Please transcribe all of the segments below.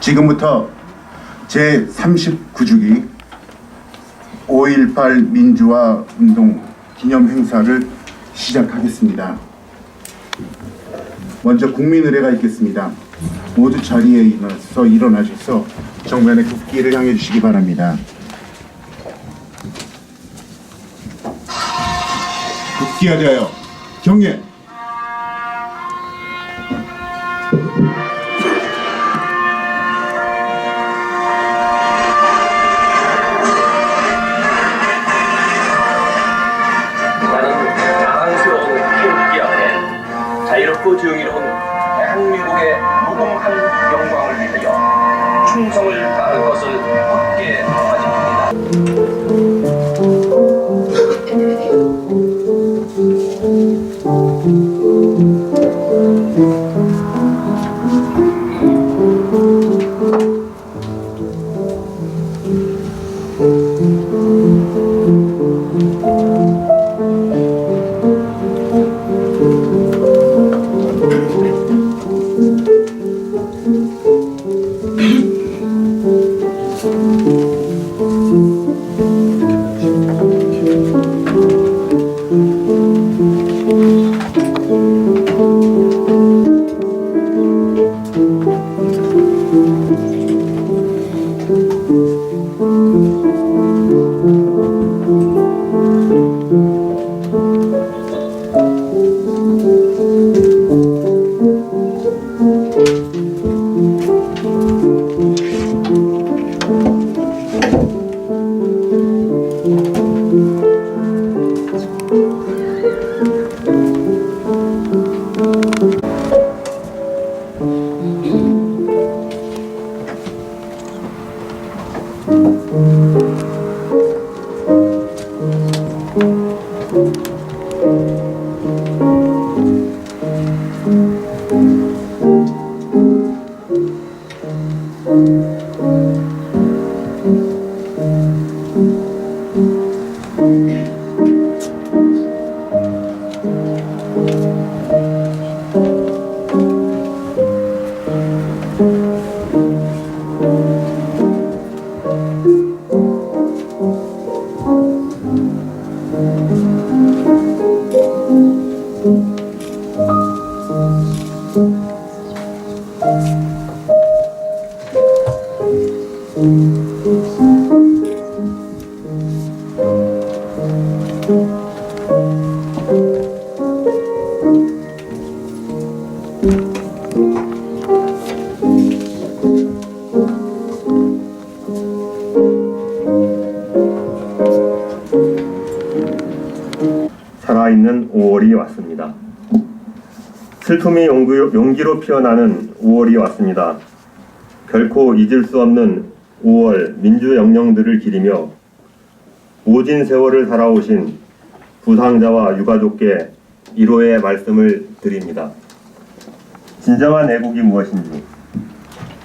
지금부터 제39주기 5.18 민주화 운동 기념 행사를 시작하겠습니다. 먼저 국민의례가 있겠습니다. 모두 자리에 일어나셔서 정면의 국기를 향해 주시기 바랍니다. 국기에 대하여 경례. 자유롭고 조용히 온 대한민국의 무궁한 영광을 위하여 충성을 다할 것을 굳게 다짐합니다. 살아있는 5월이 왔습니다. 슬픔이 용기로 피어나는 5월이 왔습니다. 결코 잊을 수 없는 5월 민주 영령들을 기리며 오진 세월을 살아오신 부상자와 유가족께 위로의 말씀을 드립니다. 진정한 애국이 무엇인지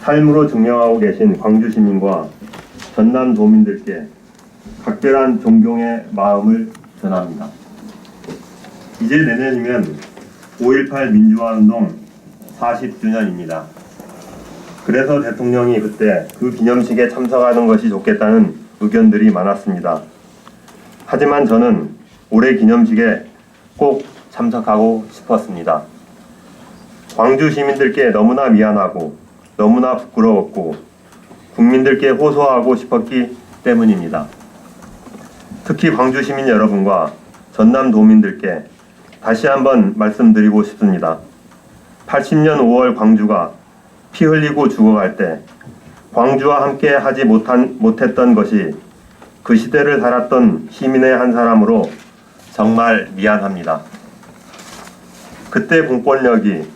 삶으로 증명하고 계신 광주 시민과 전남 도민들께 각별한 존경의 마음을 전합니다. 이제 내년이면 5.18 민주화운동 40주년입니다. 그래서 대통령이 그때 그 기념식에 참석하는 것이 좋겠다는 의견들이 많았습니다. 하지만 저는 올해 기념식에 꼭 참석하고 싶었습니다. 광주 시민들께 너무나 미안하고 너무나 부끄러웠고 국민들께 호소하고 싶었기 때문입니다. 특히 광주 시민 여러분과 전남 도민들께 다시 한번 말씀드리고 싶습니다. 80년 5월 광주가 피 흘리고 죽어갈 때 광주와 함께 하지 못했던 것이 그 시대를 살았던 시민의 한 사람으로 정말 미안합니다. 그때 공권력이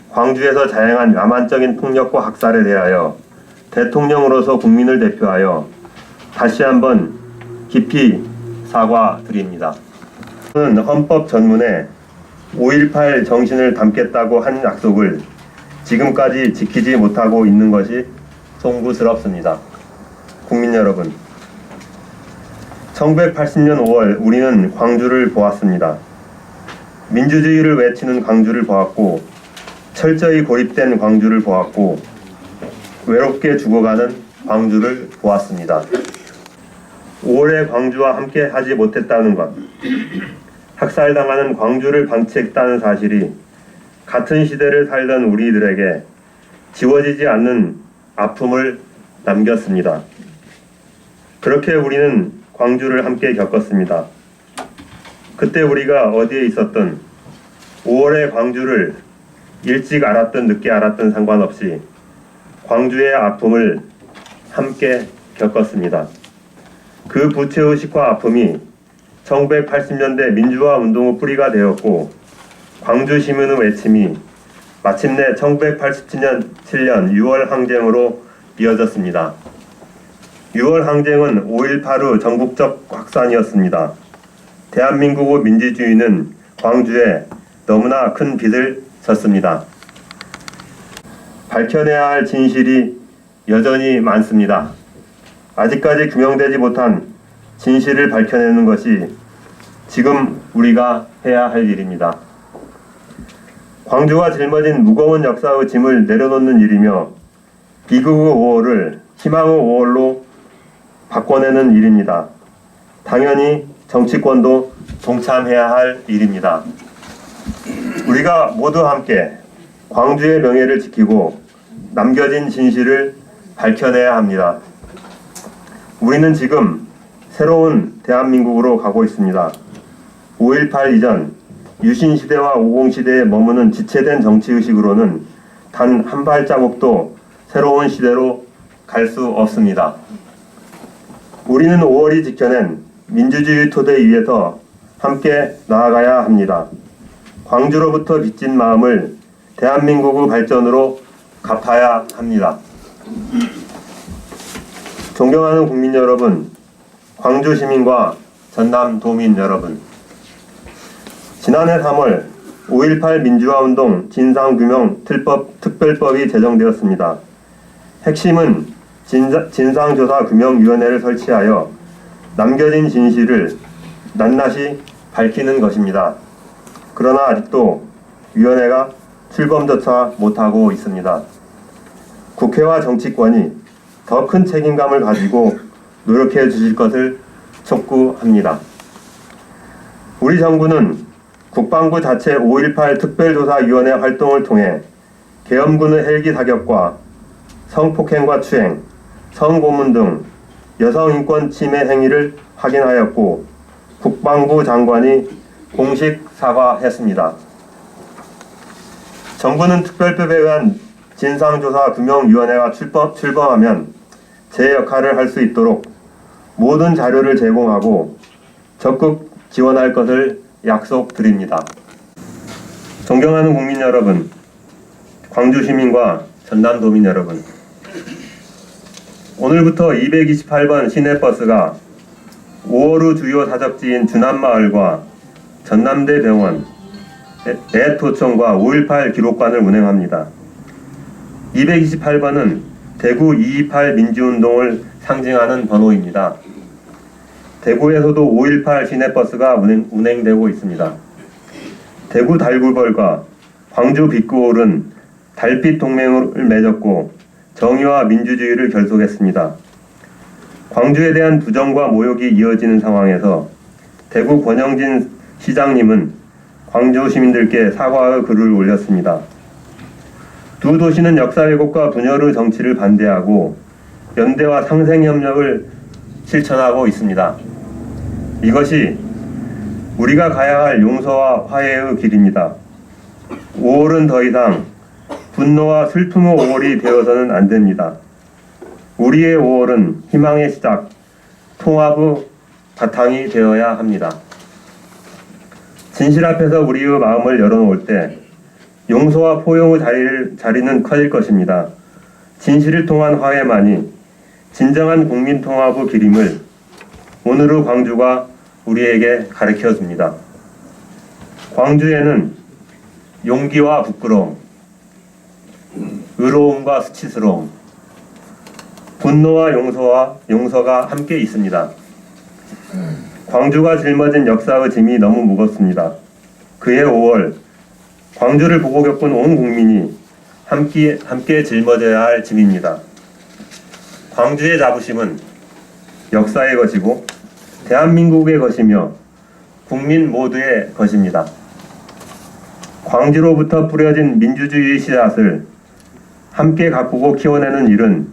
광주에서 자행한 야만적인 폭력과 학살에 대하여 대통령으로서 국민을 대표하여 다시 한번 깊이 사과드립니다. 저는 헌법 전문에 5.18 정신을 담겠다고 한 약속을 지금까지 지키지 못하고 있는 것이 송구스럽습니다. 국민 여러분, 1980년 5월 우리는 광주를 보았습니다. 민주주의를 외치는 광주를 보았고 철저히 고립된 광주를 보았고 외롭게 죽어가는 광주를 보았습니다. 5월에 광주와 함께 하지 못했다는 것, 학살당하는 광주를 방치했다는 사실이 같은 시대를 살던 우리들에게 지워지지 않는 아픔을 남겼습니다. 그렇게 우리는 광주를 함께 겪었습니다. 그때 우리가 어디에 있었든 5월의 광주를 일찍 알았든 늦게 알았든 상관없이 광주의 아픔을 함께 겪었습니다. 그 부채의식과 아픔이 1980년대 민주화 운동의 뿌리가 되었고 광주 시민의 외침이 마침내 1987년 6월 항쟁으로 이어졌습니다. 6월 항쟁은 5.18후 전국적 확산이었습니다. 대한민국의 민주주의는 광주에 너무나 큰 빚을 졌습니다. 밝혀내야 할 진실이 여전히 많습니다. 아직까지 규명되지 못한 진실을 밝혀내는 것이 지금 우리가 해야 할 일입니다. 광주가 짊어진 무거운 역사의 짐을 내려놓는 일이며 비극의 5월을 희망의 5월로 바꿔내는 일입니다. 당연히 정치권도 동참해야 할 일입니다. 우리가 모두 함께 광주의 명예를 지키고 남겨진 진실을 밝혀내야 합니다. 우리는 지금 새로운 대한민국으로 가고 있습니다. 5.18 이전 유신시대와 50시대에 머무는 지체된 정치의식으로는 단 한 발자국도 새로운 시대로 갈 수 없습니다. 우리는 5월이 지켜낸 민주주의 토대 위에서 함께 나아가야 합니다. 광주로부터 빚진 마음을 대한민국의 발전으로 갚아야 합니다. 존경하는 국민 여러분, 광주 시민과 전남 도민 여러분, 지난해 3월 5.18 민주화운동 진상규명 특별법이 제정되었습니다. 핵심은 진상조사규명위원회를 설치하여 남겨진 진실을 낱낱이 밝히는 것입니다. 그러나 아직도 위원회가 출범조차 못하고 있습니다. 국회와 정치권이 더 큰 책임감을 가지고 노력해 주실 것을 촉구합니다. 우리 정부는 국방부 자체 5.18 특별조사위원회 활동을 통해 계엄군의 헬기 사격과 성폭행과 추행, 성고문 등 여성인권 침해 행위를 확인하였고 국방부 장관이 공식 사과했습니다. 정부는 특별법에 의한 진상조사규명위원회가 출범하면 제 역할을 할 수 있도록 모든 자료를 제공하고 적극 지원할 것을 약속드립니다. 존경하는 국민 여러분, 광주 시민과 전남도민 여러분, 오늘부터 228번 시내버스가 5월의 주요 사적지인 주남마을과 전남대 병원, 애토청과 5.18 기록관을 운행합니다. 228번은 대구 228 민주운동을 상징하는 번호입니다. 대구에서도 5.18 시내버스가 운행되고 있습니다. 대구 달구벌과 광주 빛구올은 달빛 동맹을 맺었고 정의와 민주주의를 결속했습니다. 광주에 대한 부정과 모욕이 이어지는 상황에서 대구 권영진 시장님은 광주 시민들께 사과의 글을 올렸습니다. 두 도시는 역사 왜곡과 분열의 정치를 반대하고 연대와 상생협력을 실천하고 있습니다. 이것이 우리가 가야 할 용서와 화해의 길입니다. 5월은 더 이상 분노와 슬픔의 5월이 되어서는 안 됩니다. 우리의 5월은 희망의 시작, 통합의 바탕이 되어야 합니다. 진실 앞에서 우리의 마음을 열어놓을 때 용서와 포용의 자리는 커질 것입니다. 진실을 통한 화해만이 진정한 국민 통합의 길임을 오늘의 광주가 우리에게 가르쳐줍니다. 광주에는 용기와 부끄러움, 의로움과 수치스러움, 분노와 용서가 함께 있습니다. 광주가 짊어진 역사의 짐이 너무 무겁습니다. 그해 5월 광주를 보고 겪은 온 국민이 함께 짊어져야 할 짐입니다. 광주의 자부심은 역사의 것이고 대한민국의 것이며 국민 모두의 것입니다. 광주로부터 뿌려진 민주주의 씨앗을 함께 가꾸고 키워내는 일은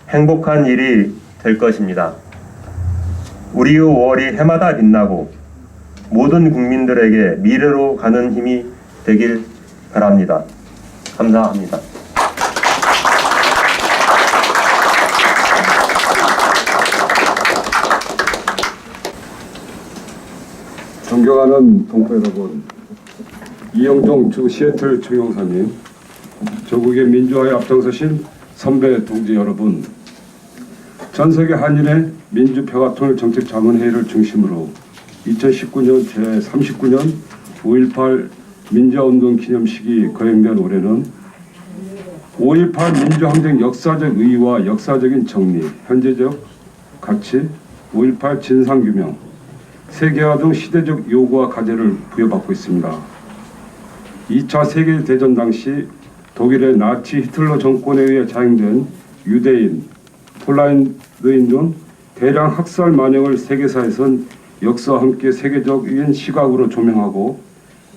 행복한 일이 될 것입니다. 우리의 5월이 해마다 빛나고 모든 국민들에게 미래로 가는 힘이 되길 바랍니다. 감사합니다. 존경하는 동포 여러분, 이영종 주 시애틀 총영사님, 조국의 민주화에 앞장서신 선배 동지 여러분, 전세계 한인의 민주평화통일 정책자문회의를 중심으로 2019년 제39년 5.18 민주화운동 기념식이 거행된 올해는 5.18 민주항쟁 역사적 의의와 역사적인 정리, 현재적 가치, 5.18 진상규명, 세계화 등 시대적 요구와 과제를 부여받고 있습니다. 2차 세계대전 당시 독일의 나치 히틀러 정권에 의해 자행된 유대인, 폴란드인 등 대량 학살 만행을 세계사에선 역사와 함께 세계적인 시각으로 조명하고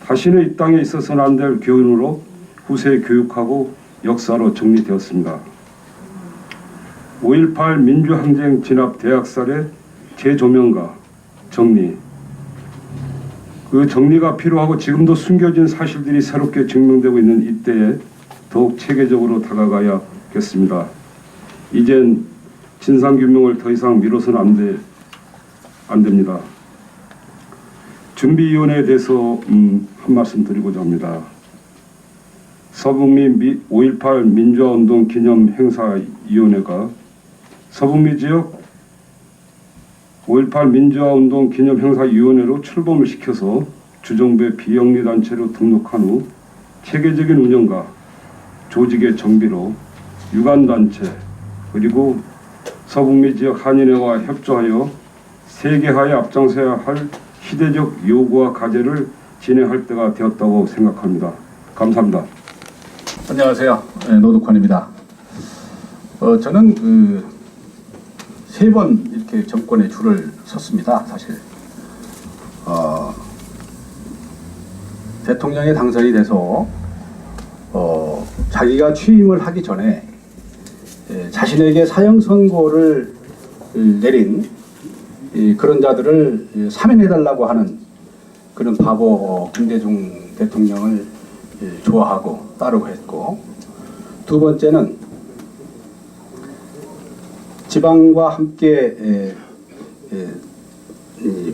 다시는 이 땅에 있어서는 안 될 교훈으로 후세에 교육하고 역사로 정리되었습니다. 5.18 민주항쟁 진압 대학살의 재조명과 정리, 그 정리가 필요하고 지금도 숨겨진 사실들이 새롭게 증명되고 있는 이때에 더욱 체계적으로 다가가야겠습니다. 이젠 진상규명을 더 이상 미뤄서는 안 됩니다. 준비위원회에 대해서 한 말씀 드리고자 합니다. 서북미 5.18 민주화운동 기념행사위원회가 서북미 지역 5.18 민주화운동 기념행사위원회로 출범을 시켜서 주정부의 비영리단체로 등록한 후 체계적인 운영과 조직의 정비로 유관단체 그리고 서북미 지역 한인회와 협조하여 세계화에 앞장서야 할 시대적 요구와 과제를 진행할 때가 되었다고 생각합니다. 감사합니다. 안녕하세요. 노덕환입니다. 저는 세 번 이렇게 정권에 줄을 섰습니다. 사실 대통령에 당선이 돼서 자기가 취임을 하기 전에 자신에게 사형 선고를 내린 그런 자들을 사면해달라고 하는 그런 바보 김대중 대통령을 좋아하고 따르고 했고, 두 번째는 지방과 함께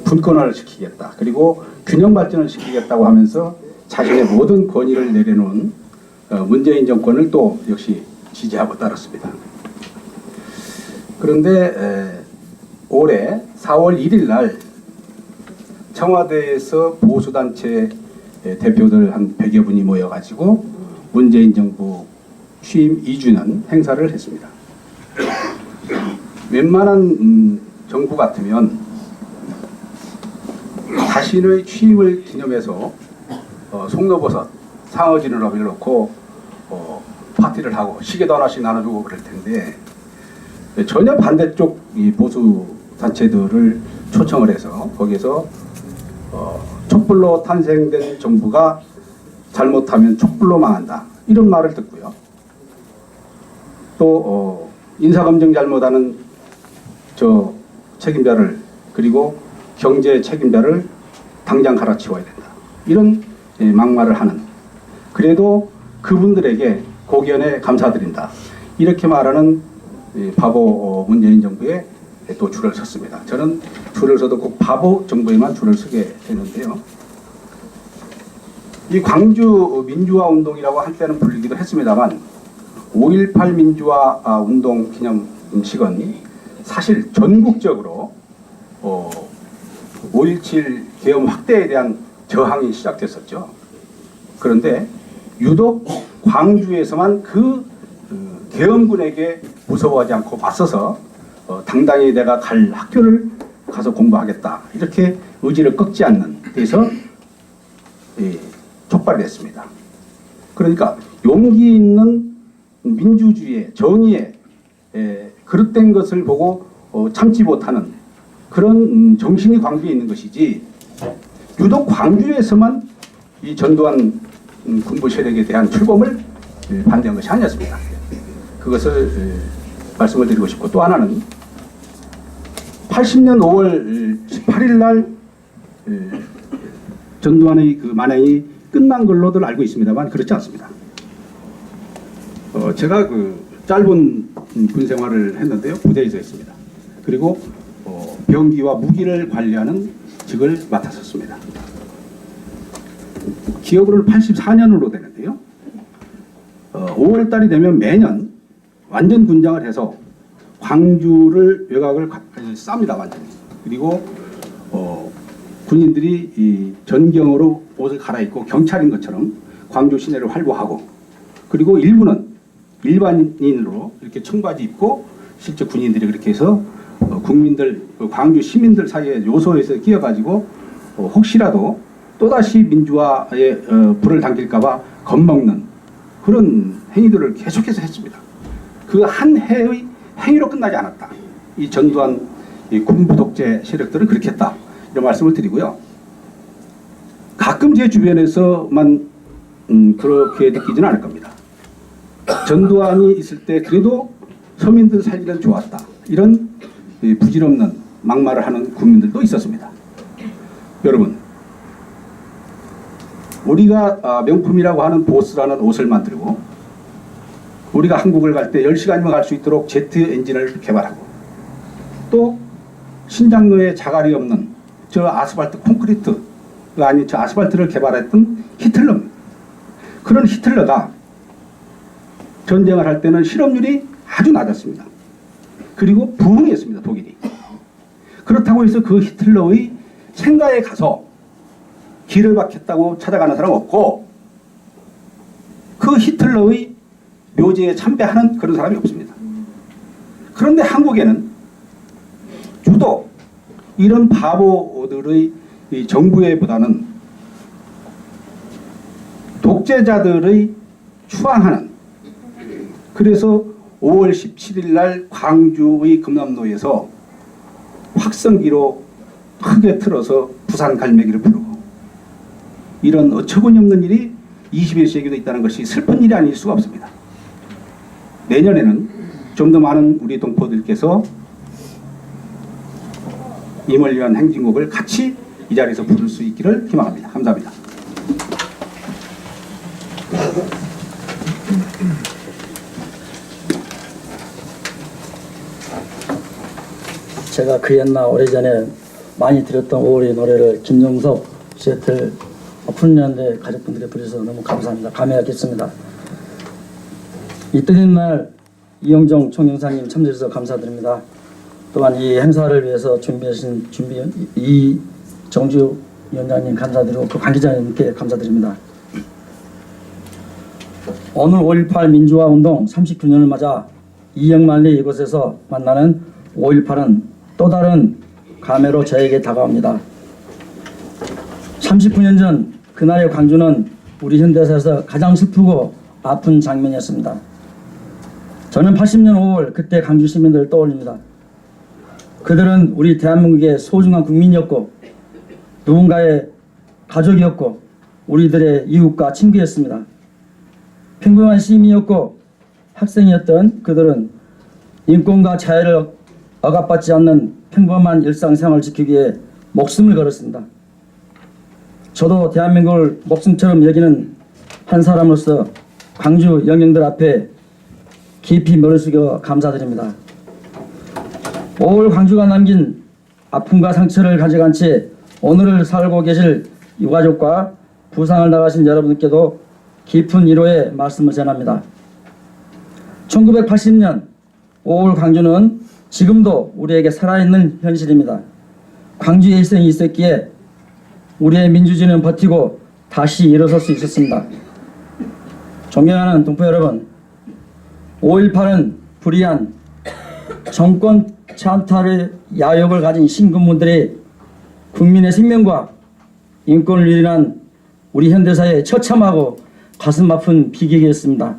분권화를 시키겠다, 그리고 균형 발전을 시키겠다고 하면서 자신의 모든 권위를 내려놓은 문재인 정권을 또 역시 지지하고 따랐습니다. 그런데 올해 4월 1일 날 청와대에서 보수단체 대표들 한 100여 분이 모여가지고 문재인 정부 취임 2주년 행사를 했습니다. 웬만한 정부 같으면 자신의 취임을 기념해서 송로버섯, 상어지느러미를 놓고 파티를 하고 시계도 하나씩 나눠주고 그럴 텐데, 전혀 반대쪽 이 보수 단체들을 초청을 해서 거기서 촛불로 탄생된 정부가 잘못하면 촛불로 망한다, 이런 말을 듣고요. 또 인사검증 잘못하는 저 책임자를, 그리고 경제 책임자를 당장 갈아치워야 된다, 이런 막말을 하는, 그래도 그분들에게 고견에 감사드린다, 이렇게 말하는 바보 문재인 정부에 또 줄을 섰습니다. 저는 줄을 서도 꼭 바보 정부에만 줄을 서게 되는데요. 이 광주 민주화 운동이라고 한때는 불리기도 했습니다만 5.18 민주화 운동 기념식은 사실 전국적으로 5.17 계엄 확대에 대한 저항이 시작됐었죠. 그런데 유독 광주에서만 그 계엄군에게 무서워하지 않고 맞서서 당당히 내가 갈 학교를 가서 공부하겠다, 이렇게 의지를 꺾지 않는 데서 촉발이 됐습니다. 그러니까 용기 있는 민주주의의, 정의의 그릇된 것을 보고 참지 못하는 그런 정신이 광주에 있는 것이지, 유독 광주에서만 이 전두환 군부 세력에 대한 출범을 반대한 것이 아니었습니다. 그것을 말씀을 드리고 싶고, 또 하나는 80년 5월 18일 날 전두환의 그 만행이 끝난 걸로들 알고 있습니다만 그렇지 않습니다. 제가 그 짧은 군 생활을 했는데요, 부대에서 했습니다. 그리고 병기와 무기를 관리하는 직을 맡았었습니다. 기억으로는 84년으로 되는데요, 5월 달이 되면 매년 완전 군장을 해서 광주를 외곽을 쌉니다, 완전히. 그리고 군인들이 이 전경으로 옷을 갈아입고 경찰인 것처럼 광주 시내를 활보하고, 그리고 일부는 일반인으로 이렇게 청바지 입고 실제 군인들이 그렇게 해서 국민들, 광주 시민들 사이에 요소에서 끼어가지고 혹시라도 또다시 민주화에 불을 당길까봐 겁먹는 그런 행위들을 계속해서 했습니다. 그 한 해의 행위로 끝나지 않았다. 이 전두환 군부 독재 세력들은 그렇게 했다, 이런 말씀을 드리고요. 가끔 제 주변에서만 그렇게 느끼지는 않을 겁니다. 전두환이 있을 때 그래도 서민들 살기는 좋았다, 이런 부질없는 막말을 하는 국민들도 있었습니다. 여러분, 우리가 명품이라고 하는 보스라는 옷을 만들고, 우리가 한국을 갈 때 10시간이면 갈 수 있도록 제트 엔진을 개발하고, 또 신장로에 자갈이 없는 저 아스팔트 콘크리트가 아닌 저 아스팔트를 개발했던 히틀러입니다. 그런 히틀러가 전쟁을 할 때는 실업률이 아주 낮았습니다. 그리고 부흥했습니다, 독일이. 그렇다고 해서 그 히틀러의 생가에 가서 길을 박혔다고 찾아가는 사람 없고, 그 히틀러의 묘지에 참배하는 그런 사람이 없습니다. 그런데 한국에는 유독 이런 바보들의 정부에보다는 독재자들의 추앙하는, 그래서 5월 17일 날 광주의 금남로에서 확성기로 크게 틀어서 부산 갈매기를 부르고, 이런 어처구니 없는 일이 21세기도 있다는 것이 슬픈 일이 아닐 수가 없습니다. 내년에는 좀 더 많은 우리 동포들께서 임을 위한 행진곡을 같이 이 자리에서 부를 수 있기를 희망합니다. 감사합니다. 제가 그 옛날 오래전에 많이 들었던 5월의 노래를 김용석, 시애틀 푸른연대 가족분들께 부르셔서 너무 감사합니다. 감회하겠습니다. 이 뜻인 날 이영정 총영사님 참여해주셔서 감사드립니다. 또한 이 행사를 위해서 준비하신 이정주 위원장님 감사드리고 그 관계자님께 감사드립니다. 오늘 5.18 민주화운동 39년을 맞아 이영만리 이곳에서 만나는 5.18은 또 다른 감회로 저에게 다가옵니다. 39년 전 그날의 광주는 우리 현대사에서 가장 슬프고 아픈 장면이었습니다. 저는 80년 5월 그때 광주 시민들을 떠올립니다. 그들은 우리 대한민국의 소중한 국민이었고, 누군가의 가족이었고, 우리들의 이웃과 친구였습니다. 평범한 시민이었고 학생이었던 그들은 인권과 자유를 억압받지 않는 평범한 일상생활을 지키기 위해 목숨을 걸었습니다. 저도 대한민국을 목숨처럼 여기는 한 사람으로서 광주 영령들 앞에 깊이 머리 숙여 감사드립니다. 5월 광주가 남긴 아픔과 상처를 가져간 채 오늘을 살고 계실 유가족과 부상을 당하신 여러분께도 깊은 위로의 말씀을 전합니다. 1980년 5월 광주는 지금도 우리에게 살아있는 현실입니다. 광주의 희생이 있었기에 우리의 민주주의는 버티고 다시 일어설 수 있었습니다. 존경하는 동포 여러분, 5.18은 불의한 정권 찬탈의 야욕을 가진 신군분들이 국민의 생명과 인권을 위한 우리 현대사의 처참하고 가슴 아픈 비극이었습니다.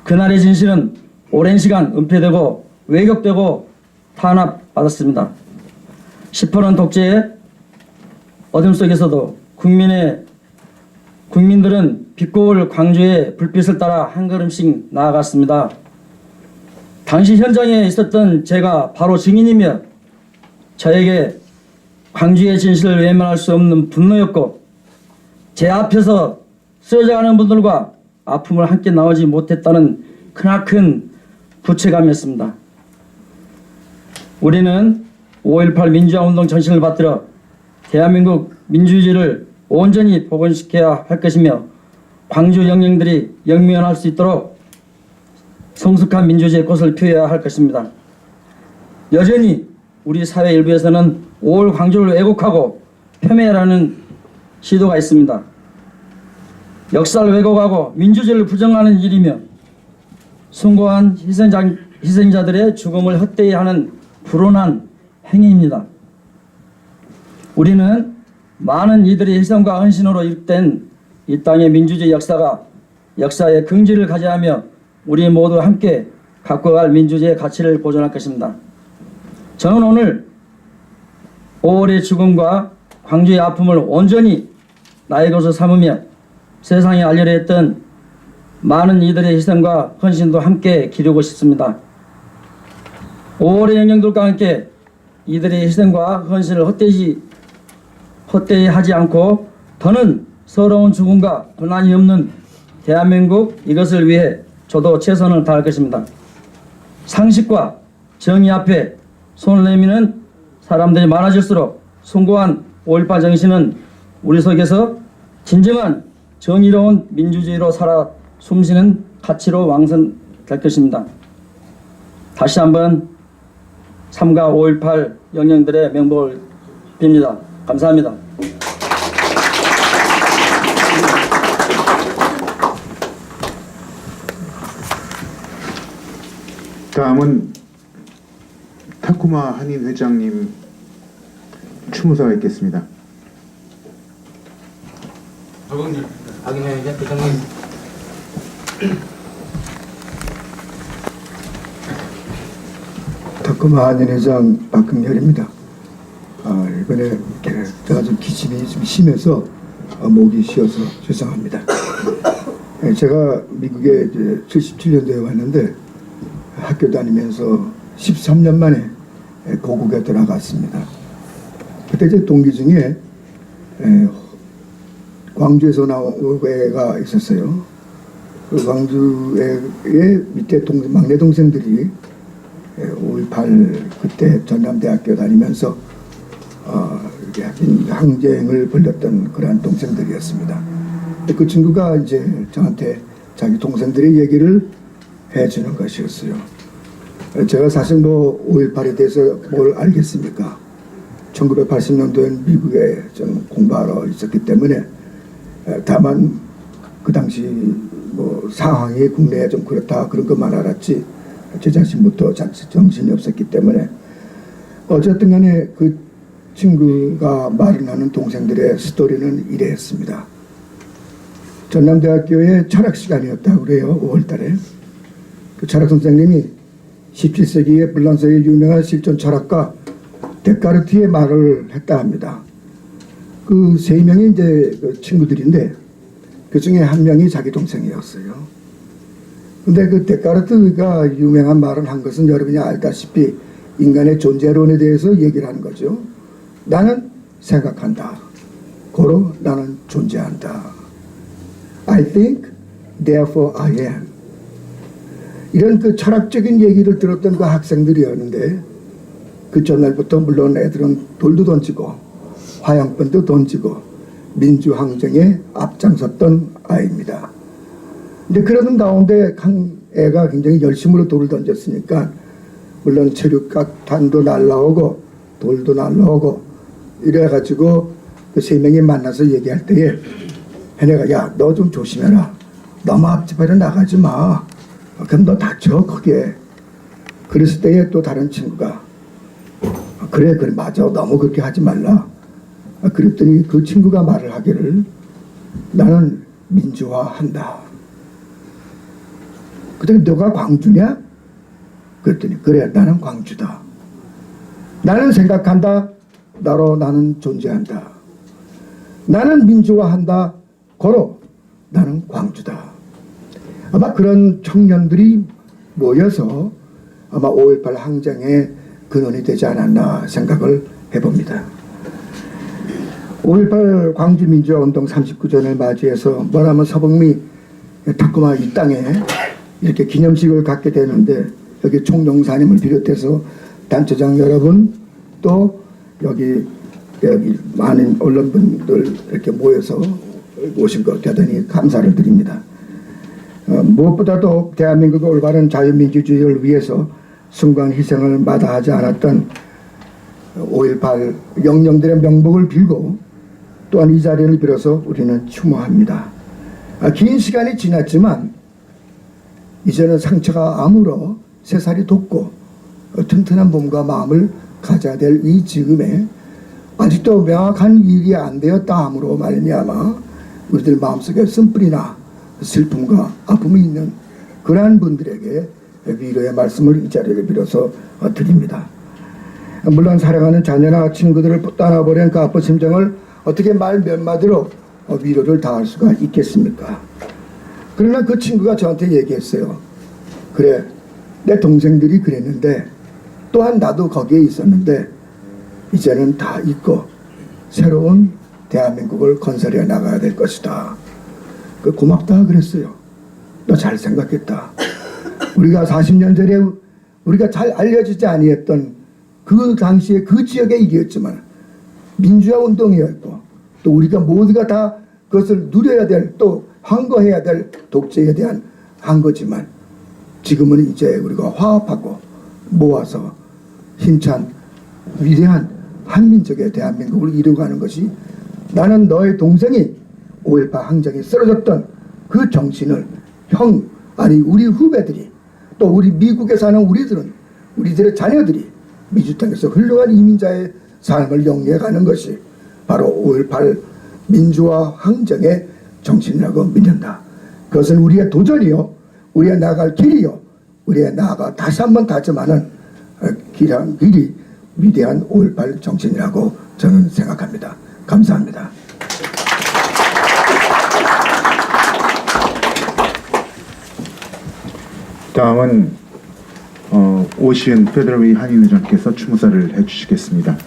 그날의 진실은 오랜 시간 은폐되고 왜곡되고 탄압받았습니다. 시퍼런 독재의 어둠 속에서도 국민들은 빛고울 광주의 불빛을 따라 한 걸음씩 나아갔습니다. 당시 현장에 있었던 제가 바로 증인이며 저에게 광주의 진실을 외면할 수 없는 분노였고 제 앞에서 쓰러져가는 분들과 아픔을 함께 나오지 못했다는 크나큰 부채감이었습니다. 우리는 5.18 민주화운동 정신을 받들어 대한민국 민주주의를 온전히 복원시켜야 할 것이며 광주 영령들이 영면할 수 있도록 성숙한 민주주의의 꽃을 피워야 할 것입니다. 여전히 우리 사회 일부에서는 5월 광주를 왜곡하고 폄훼하라는 시도가 있습니다. 역사를 왜곡하고 민주주의를 부정하는 일이며 숭고한 희생자들의 죽음을 헛되이 하는 불온한 행위입니다. 우리는 많은 이들의 희생과 헌신으로 이룩된 이 땅의 민주주의 역사의 긍지를 가져하며 우리 모두 함께 갖고 갈 민주주의의 가치를 보존할 것입니다. 저는 오늘 5월의 죽음과 광주의 아픔을 온전히 나의 것으로 삼으며 세상에 알리려 했던 많은 이들의 희생과 헌신도 함께 기리고 싶습니다. 5월의 영령들과 함께 이들의 희생과 헌신을 헛되이 하지 않고 더는 서러운 죽음과 고난이 없는 대한민국 이것을 위해 저도 최선을 다할 것입니다. 상식과 정의 앞에 손을 내미는 사람들이 많아질수록 숭고한 5.18 정신은 우리 속에서 진정한 정의로운 민주주의로 살아 숨쉬는 가치로 왕성될 것입니다. 다시 한번 3가 5.18 영령들의 명복을 빕니다. 감사합니다. 다음은 타쿠마 한인 회장님 추모사가 있겠습니다. 타쿠마 한인 회장 박근열입니다. 이번에 제가 좀 기침이 좀 심해서 목이 쉬어서 죄송합니다. 제가 미국에 이제 77년도에 왔는데 학교 다니면서 13년 만에 고국에 들어갔습니다. 그때 제 동기 중에 광주에서 나온 애가 있었어요. 그 광주의 밑에 막내 동생들이 5.18 그때 전남대학교 다니면서 항쟁을 벌였던 그러한 동생들이었습니다. 그 친구가 이제 저한테 자기 동생들의 얘기를 해주는 것이었어요. 제가 사실 5.18에 대해서 뭘 알겠습니까? 1980년도엔 미국에 좀 공부하러 있었기 때문에 다만 그 당시 상황이 국내에 좀 그렇다 그런 것만 알았지 제 자신부터 정신이 없었기 때문에 어쨌든 간에 그 친구가 말을 하는 동생들의 스토리는 이래였습니다. 전남대학교의 철학 시간이었다고 그래요. 5월달에 그 철학 선생님이 17세기의 불란서의 유명한 실존 철학가 데카르트의 말을 했다 합니다. 그 세 명이 이제 그 친구들인데 그 중에 한 명이 자기 동생이었어요. 근데 그 데카르트가 유명한 말을 한 것은 여러분이 알다시피 인간의 존재론에 대해서 얘기를 하는 거죠. 나는 생각한다. 고로 나는 존재한다. I think, therefore I am. 이런 그 철학적인 얘기를 들었던 그 학생들이었는데 그 전날부터 물론 애들은 돌도 던지고 화양변도 던지고 민주항쟁에 앞장섰던 아이입니다. 근데 그러던 가운데 한 애가 굉장히 열심으로 돌을 던졌으니까 물론 체류탄도 날라오고 돌도 날라오고 이래가지고 그 세 명이 만나서 얘기할 때에 걔네가 야, 너 좀 조심해라. 너무 앞집에 나가지 마. 그럼 너 다쳐 거기에. 그랬을 때에 또 다른 친구가 그래 맞아. 너무 그렇게 하지 말라. 그랬더니 그 친구가 말을 하기를 나는 민주화한다. 그랬더니 너가 광주냐? 그랬더니 그래 나는 광주다. 나는 생각한다. 나로 나는 존재한다. 나는 민주화한다. 고로 나는 광주다. 아마 그런 청년들이 모여서 아마 5.18 항쟁의 근원이 되지 않았나 생각을 해봅니다. 5.18 광주민주화운동 39주년을 맞이해서 뭐라면 서북미 타코마 이 땅에 이렇게 기념식을 갖게 되는데 여기 총영사님을 비롯해서 단체장 여러분 또 여기 많은 언론분들 이렇게 모여서 오신 것 대단히 감사를 드립니다. 무엇보다도 대한민국의 올바른 자유민주주의를 위해서 순간 희생을 마다하지 않았던 5.18 영령들의 명복을 빌고 또한 이 자리를 빌어서 우리는 추모합니다. 긴 시간이 지났지만 이제는 상처가 아물어 새살이 돋고 튼튼한 몸과 마음을 가져야 될 이 지금에 아직도 명확한 일이 안 되었다 함으로 말미암아 우리들 마음속에 쓴뿌리나 슬픔과 아픔이 있는 그러한 분들에게 위로의 말씀을 이 자리를 빌어서 드립니다. 물론 사랑하는 자녀나 친구들을 떠나버린 그 아픈 심정을 어떻게 말 몇 마디로 위로를 다할 수가 있겠습니까? 그러나 그 친구가 저한테 얘기했어요. 그래, 내 동생들이 그랬는데 또한 나도 거기에 있었는데 이제는 다 잊고 새로운 대한민국을 건설해 나가야 될 것이다. 고맙다 그랬어요. 너 잘 생각했다. 우리가 40년 전에 우리가 잘 알려지지 아니했던 그 당시에 그 지역의 일이었지만 민주화 운동이었고 또 우리가 모두가 다 그것을 누려야 될 또 환거해야 될 독재에 대한 한 거지만 지금은 이제 우리가 화합하고 모아서 힘찬 위대한 한민족의 대한민국을 이루어가는 것이 나는 너의 동생이 5.18 항쟁에 쓰러졌던 그 정신을 우리 후배들이 또 우리 미국에 사는 우리들의 자녀들이 미주 땅에서 훌륭한 이민자의 삶을 영위해가는 것이 바로 5.18 민주화 항쟁의 정신이라고 믿는다. 그것은 우리의 도전이요, 우리의 나아갈 길이요, 우리의 나아가 다시 한번 다짐하는 길이 위대한 5.18 정신이라고 저는 생각합니다. 감사합니다. 다음은 오시은 페더럴웨이 한의회장께서 추모사를 해주시겠습니다.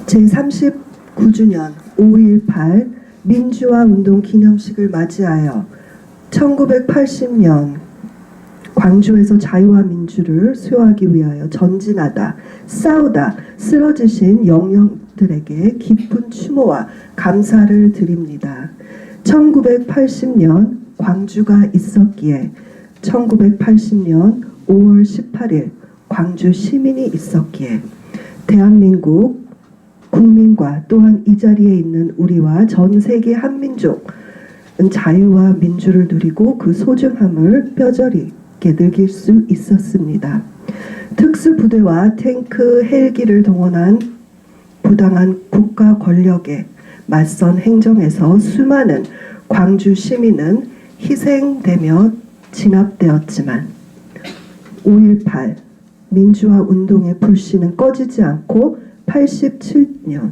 제39주년 5.18 민주화 운동 기념식을 맞이하여 1980년 광주에서 자유와 민주를 수호하기 위하여 전진하다, 싸우다, 쓰러지신 영령들에게 깊은 추모와 감사를 드립니다. 1980년 광주가 있었기에 1980년 5월 18일 광주 시민이 있었기에 대한민국 국민과 또한 이 자리에 있는 우리와 전 세계 한민족은 자유와 민주를 누리고 그 소중함을 뼈저리게 느낄 수 있었습니다. 특수부대와 탱크, 헬기를 동원한 부당한 국가 권력에 맞선 행정에서 수많은 광주 시민은 희생되며 진압되었지만 5.18 민주화 운동의 불씨는 꺼지지 않고 87년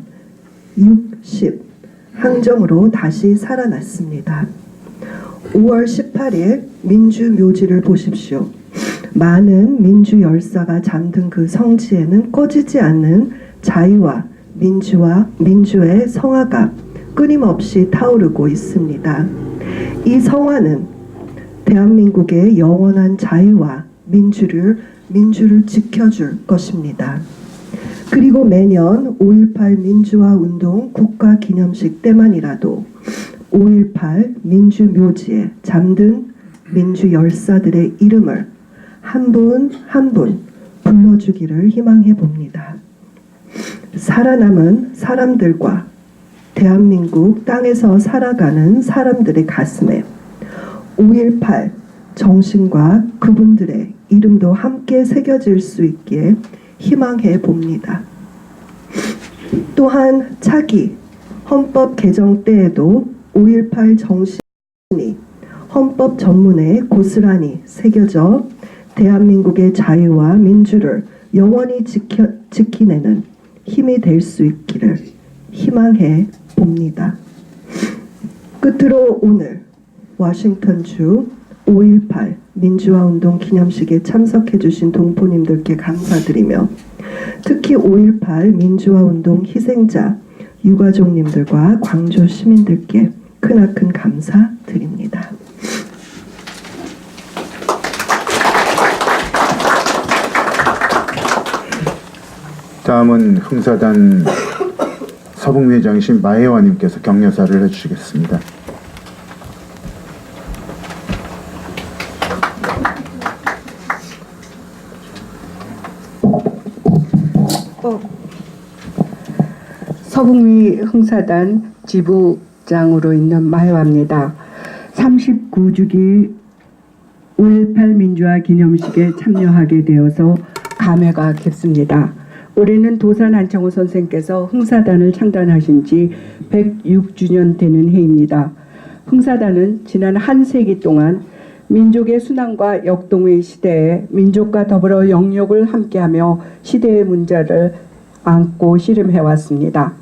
60 항정으로 다시 살아났습니다. 5월 18일 민주묘지를 보십시오. 많은 민주 열사가 잠든 그 성지에는 꺼지지 않는 자유와 민주의 성화가 끊임없이 타오르고 있습니다. 이 성화는 대한민국의 영원한 자유와 민주를 지켜줄 것입니다. 그리고 매년 5.18 민주화 운동 국가기념식 때만이라도 5.18 민주묘지에 잠든 민주 열사들의 이름을 한 분 한 분 불러주기를 희망해 봅니다. 살아남은 사람들과 대한민국 땅에서 살아가는 사람들의 가슴에 5.18 정신과 그분들의 이름도 함께 새겨질 수 있기에 희망해 봅니다. 또한 차기 헌법 개정 때에도 5.18 정신이 헌법 전문에 고스란히 새겨져 대한민국의 자유와 민주를 영원히 지키내는 힘이 될 수 있기를 희망해 봅니다. 끝으로 오늘 워싱턴주 5.18 민주화운동 기념식에 참석해 주신 동포님들께 감사드리며 특히 5.18 민주화운동 희생자 유가족님들과 광주 시민들께 크나큰 감사드립니다. 다음은 흥사단 서북회장이신 마혜화님께서 격려사를 해주시겠습니다. 서북미 흥사단 지부장으로 있는 마혜화입니다. 39주기 5.18 민주화 기념식에 참여하게 되어서 감회가 깊습니다. 올해는 도산 안창호 선생께서 흥사단을 창단하신 지 106주년 되는 해입니다. 흥사단은 지난 한 세기 동안 민족의 순환과 역동의 시대에 민족과 더불어 영역을 함께하며 시대의 문제를 안고 씨름해왔습니다.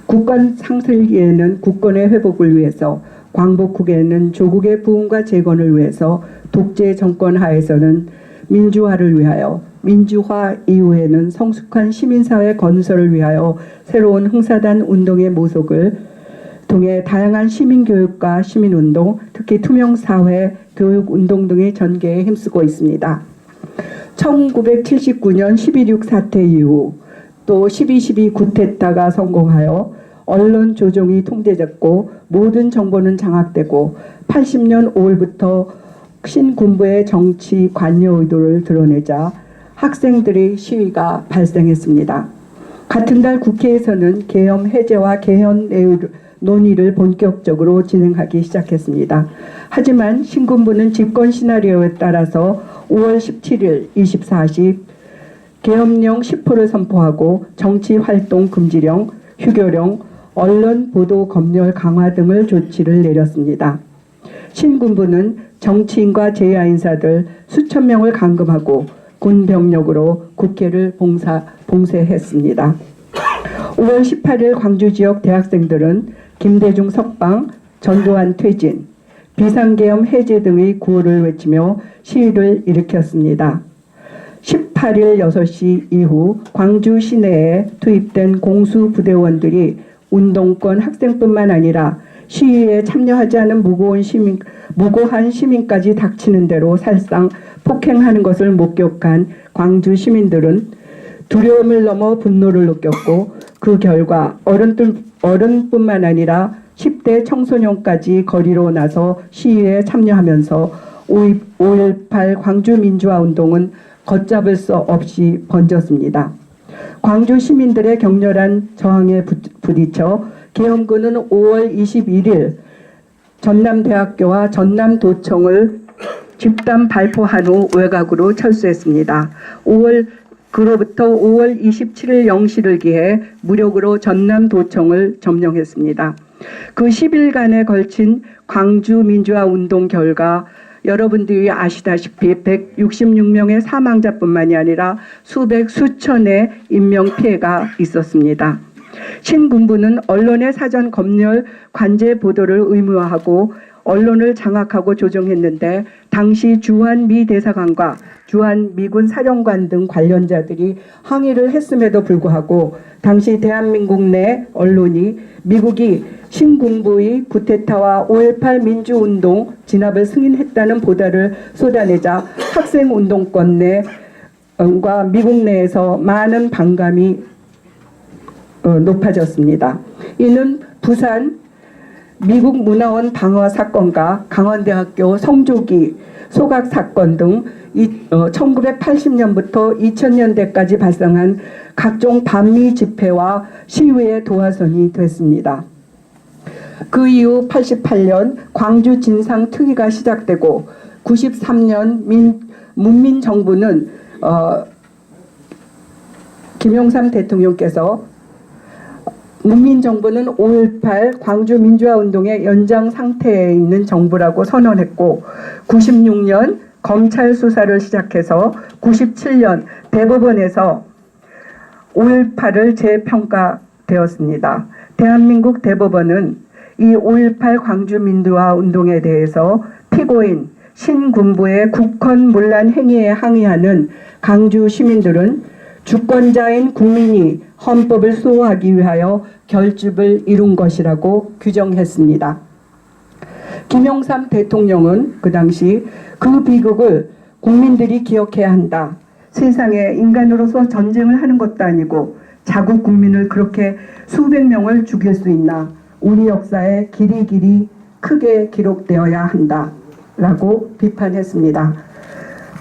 국권 상설기에는 국권의 회복을 위해서, 광복 후에는 조국의 부흥과 재건을 위해서, 독재 정권 하에서는 민주화를 위하여, 민주화 이후에는 성숙한 시민사회 건설을 위하여 새로운 흥사단 운동의 모속을 통해 다양한 시민교육과 시민운동, 특히 투명사회, 교육운동 등의 전개에 힘쓰고 있습니다. 1979년 11.6 사태 이후 또 12.12 쿠데타가 성공하여 언론 조종이 통제됐고 모든 정보는 장악되고 80년 5월부터 신군부의 정치 관여 의도를 드러내자 학생들의 시위가 발생했습니다. 같은 달 국회에서는 계엄 해제와 개헌 논의를 본격적으로 진행하기 시작했습니다. 하지만 신군부는 집권 시나리오에 따라서 5월 17일 24시 계엄령 10호를 선포하고 정치활동 금지령, 휴교령, 언론 보도 검열 강화 등을 조치를 내렸습니다. 신군부는 정치인과 제야인사들 수천 명을 감금하고 군병력으로 국회를 봉쇄했습니다. 5월 18일 광주 지역 대학생들은 김대중 석방, 전두환 퇴진, 비상계엄 해제 등의 구호를 외치며 시위를 일으켰습니다. 18일 6시 이후 광주 시내에 투입된 공수부대원들이 운동권 학생뿐만 아니라 시위에 참여하지 않은 무고한 시민까지 닥치는 대로 살상 폭행하는 것을 목격한 광주 시민들은 두려움을 넘어 분노를 느꼈고 그 결과 어른뿐만 아니라 10대 청소년까지 거리로 나서 시위에 참여하면서 5.18 광주 민주화 운동은 걷잡을 수 없이 번졌습니다. 광주 시민들의 격렬한 저항에 부딪혀 계엄군은 5월 21일 전남대학교와 전남도청을 집단 발포한 후 외곽으로 철수했습니다. 그로부터 5월 27일 0시를 기해 무력으로 전남도청을 점령했습니다. 그 10일간에 걸친 광주 민주화 운동 결과 여러분들이 아시다시피 166명의 사망자뿐만이 아니라 수천의 인명피해가 있었습니다. 신군부는 언론의 사전 검열 관제 보도를 의무화하고 언론을 장악하고 조종했는데 당시 주한 미 대사관과 주한 미군 사령관 등 관련자들이 항의를 했음에도 불구하고 당시 대한민국 내 언론이 미국이 신군부의 쿠데타와 5.18 민주운동 진압을 승인했다는 보도를 쏟아내자 학생운동권 내과 미국 내에서 많은 반감이 높아졌습니다. 이는 부산 미국 문화원 방화 사건과 강원대학교 성조기 소각 사건 등 1980년부터 2000년대까지 발생한 각종 반미 집회와 시위의 도화선이 됐습니다. 그 이후 88년 광주 진상 특위가 시작되고 93년 문민정부는 김영삼 대통령께서 문민정부는 5.18 광주 민주화운동의 연장 상태에 있는 정부라고 선언했고 96년 검찰 수사를 시작해서 97년 대법원에서 5.18을 재평가되었습니다. 대한민국 대법원은 이 5.18 광주 민주화운동에 대해서 피고인 신군부의 국헌문란 행위에 항의하는 강주 시민들은 주권자인 국민이 헌법을 수호하기 위하여 결집을 이룬 것이라고 규정했습니다. 김영삼 대통령은 그 당시 그 비극을 국민들이 기억해야 한다. 세상에 인간으로서 전쟁을 하는 것도 아니고 자국 국민을 그렇게 수백 명을 죽일 수 있나. 우리 역사에 길이 크게 기록되어야 한다. 라고 비판했습니다.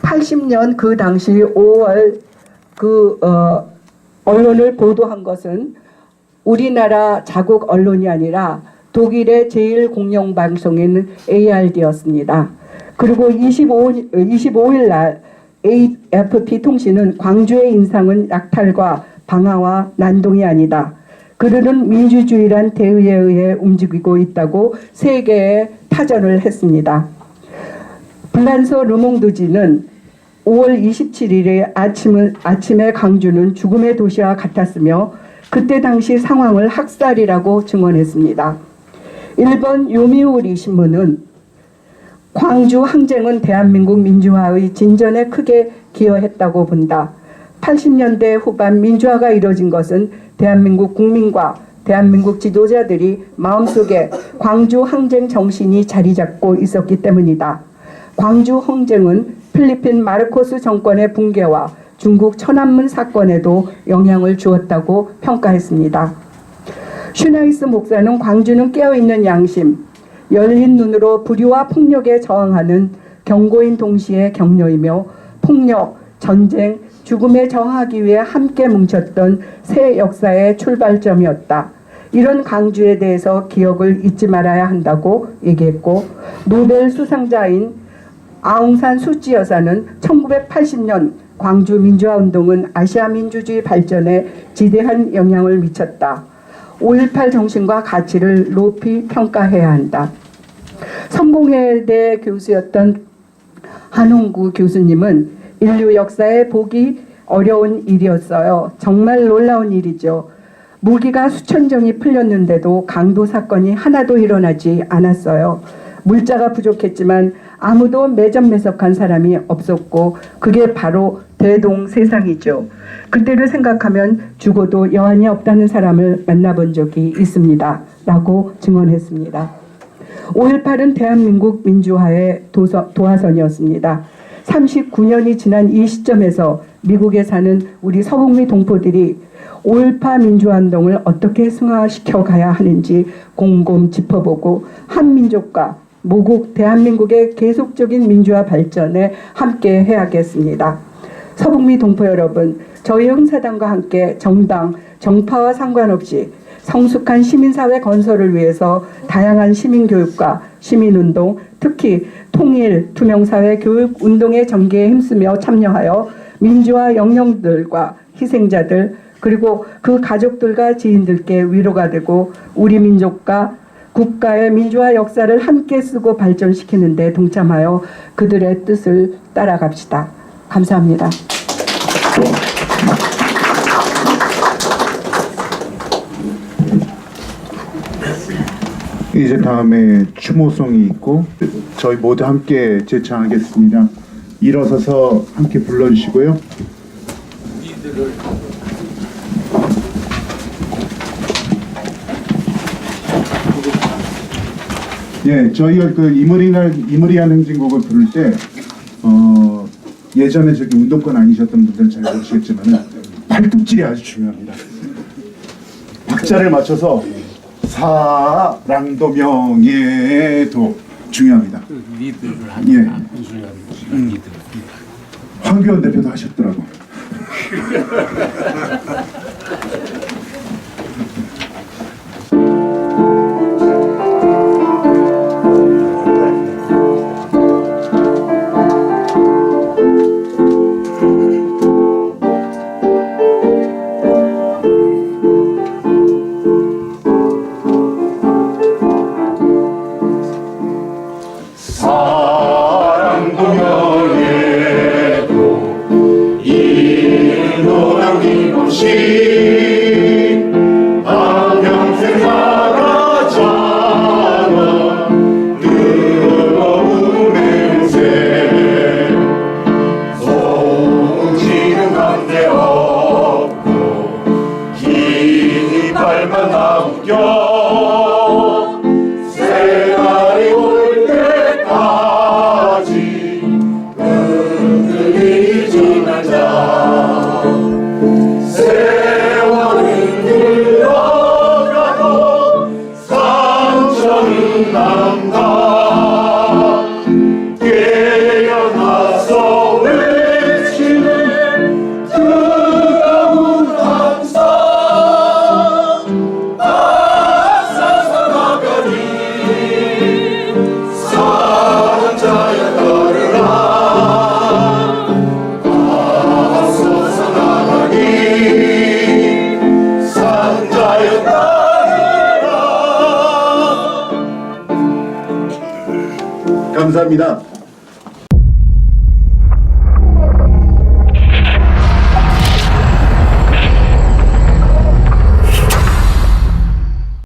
80년 그 당시 5월 언론을 보도한 것은 우리나라 자국 언론이 아니라 독일의 제1공영방송인 ARD였습니다. 그리고 25일 날 AFP 통신은 광주의 인상은 약탈과 방화와 난동이 아니다. 그들은 민주주의란 대의에 의해 움직이고 있다고 세계에 타전을 했습니다. 불란서 르몽드지는 5월 27일에 아침에 광주는 죽음의 도시와 같았으며 그때 당시 상황을 학살이라고 증언했습니다. 일본 요미우리 신문은 광주 항쟁은 대한민국 민주화의 진전에 크게 기여했다고 본다. 80년대 후반 민주화가 이뤄진 것은 대한민국 국민과 대한민국 지도자들이 마음속에 광주 항쟁 정신이 자리 잡고 있었기 때문이다. 광주 항쟁은 필리핀 마르코스 정권의 붕괴와 중국 천안문 사건에도 영향을 주었다고 평가했습니다. 슈나이스 목사는 광주는 깨어있는 양심, 열린 눈으로 불의와 폭력에 저항하는 경고인 동시에 격려이며 폭력, 전쟁, 죽음에 저항하기 위해 함께 뭉쳤던 새 역사의 출발점이었다. 이런 광주에 대해서 기억을 잊지 말아야 한다고 얘기했고 노벨 수상자인 아웅산 수치 여사는 1980년 광주 민주화운동은 아시아 민주주의 발전에 지대한 영향을 미쳤다. 5.18 정신과 가치를 높이 평가해야 한다. 성공회대 교수였던 한홍구 교수님은 인류 역사에 보기 어려운 일이었어요. 정말 놀라운 일이죠. 무기가 수천 정이 풀렸는데도 강도 사건이 하나도 일어나지 않았어요. 물자가 부족했지만 아무도 매점매석한 사람이 없었고 그게 바로 대동세상이죠. 그때를 생각하면 죽어도 여한이 없다는 사람을 만나본 적이 있습니다. 라고 증언했습니다. 5.18은 대한민국 민주화의 도화선이었습니다. 39년이 지난 이 시점에서 미국에 사는 우리 서북미 동포들이 5.18 민주화운동을 어떻게 승화시켜 가야 하는지 곰곰 짚어보고 한민족과 모국 대한민국의 계속적인 민주화 발전에 함께 해야겠습니다. 서북미 동포 여러분, 저희 형사단과 함께 정당, 정파와 상관없이 성숙한 시민사회 건설을 위해서 다양한 시민교육과 시민운동, 특히 통일, 투명사회 교육운동의 전개에 힘쓰며 참여하여 민주화 영령들과 희생자들 그리고 그 가족들과 지인들께 위로가 되고 우리 민족과 국가의 민주화 역사를 함께 쓰고 발전시키는 데 동참하여 그들의 뜻을 따라갑시다. 감사합니다. 이제 다음에 추모송이 있고 저희 모두 함께 제창하겠습니다. 일어서서 함께 불러주시고요. 예, 저희가 그 이무리한 행진곡을 부를 때 예전에 저기 운동권 아니셨던 분들은 잘 모르시겠지만은 팔뚝질이 아주 중요합니다. 박자를 맞춰서 사랑도 명예도 중요합니다. 리드를 예. 하는 리드. 황교안 대표도 하셨더라고. 감사합니다.